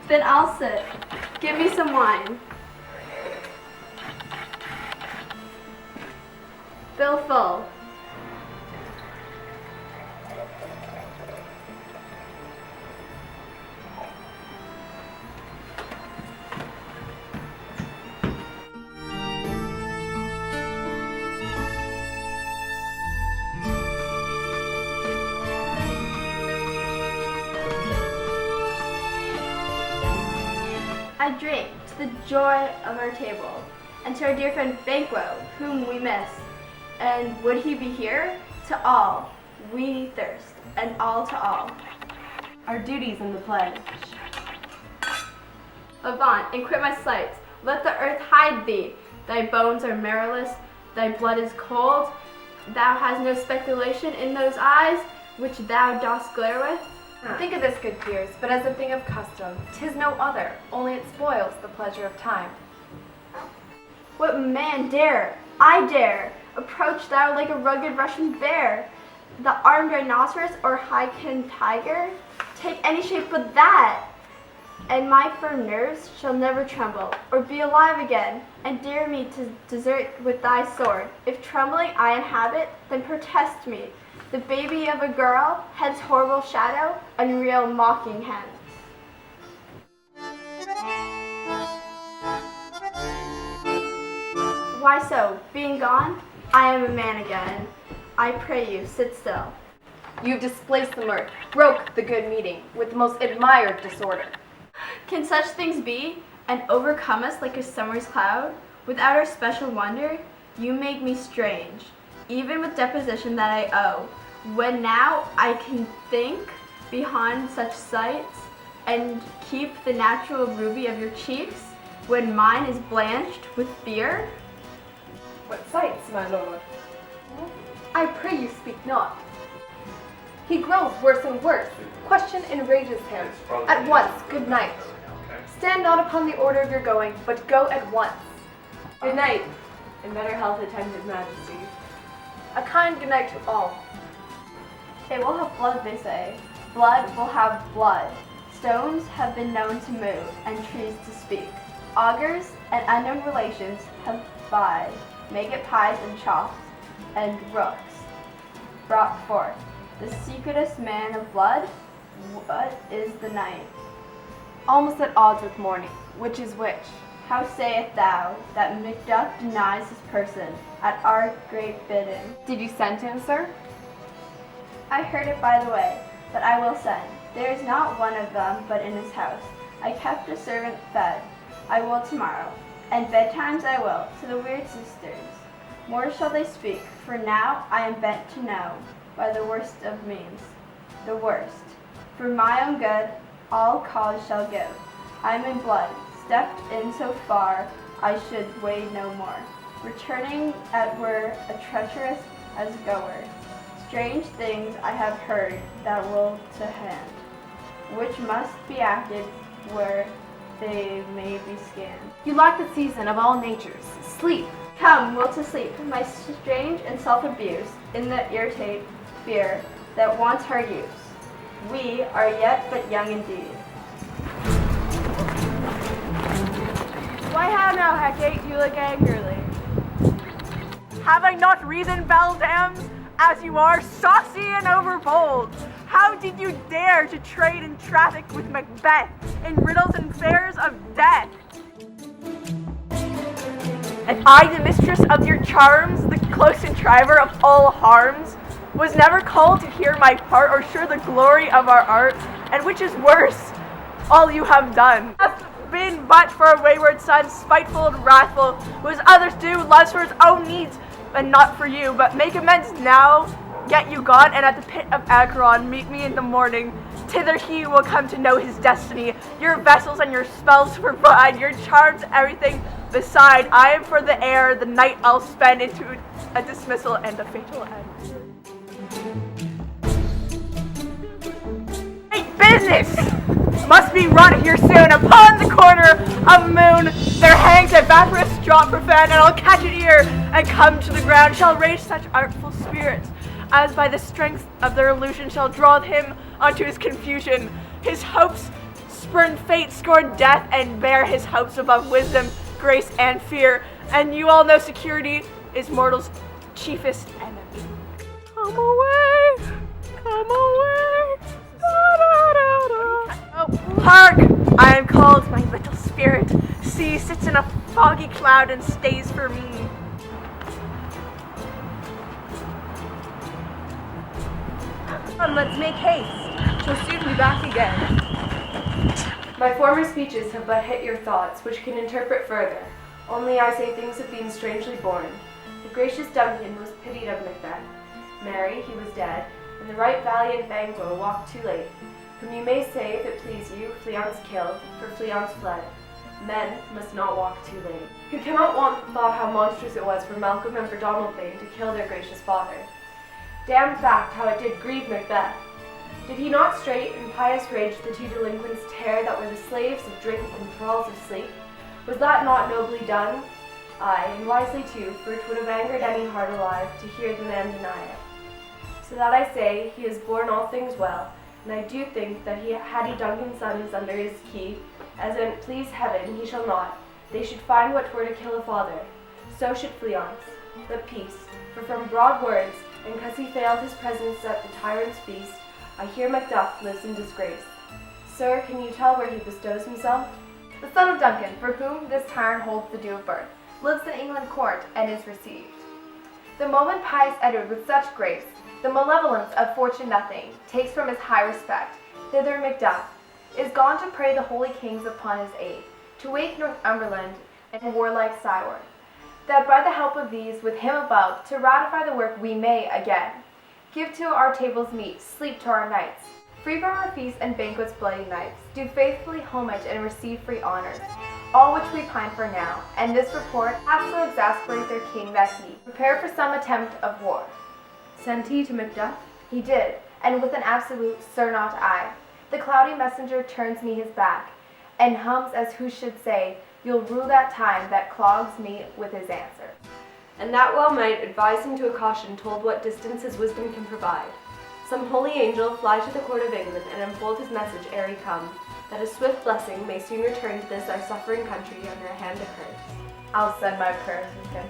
Then I'll sit. Give me some wine. Fill full. I drink to the joy of our table, and to our dear friend Banquo, whom we miss. And would he be here? To all, we thirst, and all to all. Our duties in the pledge. Avaunt, and quit my sights. Let the earth hide thee. Thy bones are marrowless, thy blood is cold. Thou hast no speculation in those eyes, which thou dost glare with. Think of this, good peers, but as a thing of custom. 'Tis no other, only it spoils the pleasure of time. What man dare, I dare, approach thou like a rugged Russian bear, the armed rhinoceros or high-kinned tiger? Take any shape but that, and my firm nerves shall never tremble, or be alive again, and dare me to desert with thy sword. If trembling I inhabit, then protest me, the baby of a girl, head's horrible shadow, unreal mocking hence. Why so? Being gone, I am a man again. I pray you, sit still. You've displaced the mirth, broke the good meeting, with the most admired disorder. Can such things be, and overcome us like a summer's cloud? Without our special wonder, you make me strange, even with deposition that I owe. When now I can think behind such sights, and keep the natural ruby of your cheeks, when mine is blanched with fear? What sights, my lord? I pray you speak not. He grows worse and worse. Question enrages him. At once, good night. Stand not upon the order of your going, but go at once. Good night. In better health attend his majesty. A kind good night to all. They will have blood, they say. Blood will have blood. Stones have been known to move, and trees to speak. Augurs and unknown relations have by maggot pies and chops, and rooks brought forth. The secretest man of blood, what is the night? Almost at odds with morning, which is which? How sayest thou that Macbeth denies his person at our great bidding? Did you send him, sir? I heard it by the way, but I will send. There is not one of them but in his house. I kept a servant fed. I will tomorrow, and betimes I will, to the weird sisters. More shall they speak, for now I am bent to know, by the worst of means, the worst. For my own good, all cause shall give. I am in blood, stepped in so far, I should wade no more. Returning at were a treacherous as goer. Strange things I have heard that will to hand, which must be acted where they may be scanned. You lack the season of all natures. Sleep. Come, will to sleep, my strange and self-abuse, in the irritate fear that wants her use. We are yet but young indeed. Why how now, Hecate, you look angrily? Have I not reason, beldams, as you are saucy and overbold? How did you dare to trade and traffic with Macbeth in riddles and fares of death? And I, the mistress of your charms, the close contriver of all harms, was never called to hear my part or share the glory of our art, and which is worse, all you have done hath been but for a wayward son, spiteful and wrathful, who as others do, loves for his own needs, and not for you. But make amends now, get you gone, and at the pit of Acheron meet me in the morning. Thither he will come to know his destiny. Your vessels and your spells provide, your charms, everything beside. I am for the air, the night I'll spend into a dismissal and a fatal end. Great business must be run here soon. Upon the corner of moon there hangs a vaporous drop profound, and I'll catch it here and come to the ground. Shall raise such artful spirits as by the strength of their illusion shall draw him unto his confusion. His hopes spurn fate, scorn death, and bear his hopes above wisdom, grace, and fear. And you all know security is mortal's chiefest enemy. Come away, come away. Da, da, da, da. Oh, hark! I am called, my little spirit. See, sits in a foggy cloud and stays for me. Come, let's make haste. She'll soon be back again. My former speeches have but hit your thoughts, which can interpret further. Only I say things have been strangely born. The gracious Duncan was pitied of Macbeth. Marry, he was dead, and the right valiant Banquo walked too late. Whom you may say, if it please you, Fleance killed, for Fleance fled. Men must not walk too late. Who cannot want the thought how monstrous it was for Malcolm and for Donalbain to kill their gracious father. Damned fact, how it did grieve Macbeth. Did he not straight in pious rage the two delinquents tear that were the slaves of drink and thralls of sleep? Was that not nobly done? Aye, and wisely too, for it would have angered any heart alive to hear the man deny it. So that I say, he has borne all things well, and I do think that had he Duncan's sons under his key, as in please heaven he shall not, they should find what were to kill a father. So should Fleance. But peace, for from broad words, and 'cause he failed his presence at the tyrant's feast, I hear Macduff lives in disgrace. Sir, can you tell where he bestows himself? The son of Duncan, for whom this tyrant holds the due of birth, lives in England court and is received. The moment pious Edward with such grace, the malevolence of fortune nothing, takes from his high respect, thither Macduff is gone to pray the holy kings upon his aid, to wake Northumberland and warlike Syward, that by the help of these, with him above, to ratify the work we may again give to our tables meat, sleep to our nights, free from our feasts and banquets bloody nights, do faithfully homage and receive free honors, all which we pine for now, and this report hath so exasperate their king that he prepare for some attempt of war. Sent he to Macduff? He did, and with an absolute, sir, not I. The cloudy messenger turns me his back, and hums as who should say, you'll rue that time that clogs me with his answer. And that well might, advise him to a caution told what distance his wisdom can provide. Some holy angel fly to the court of England and unfold his message ere he come, that a swift blessing may soon return to this our suffering country under a hand accursed. I'll send my prayers with him.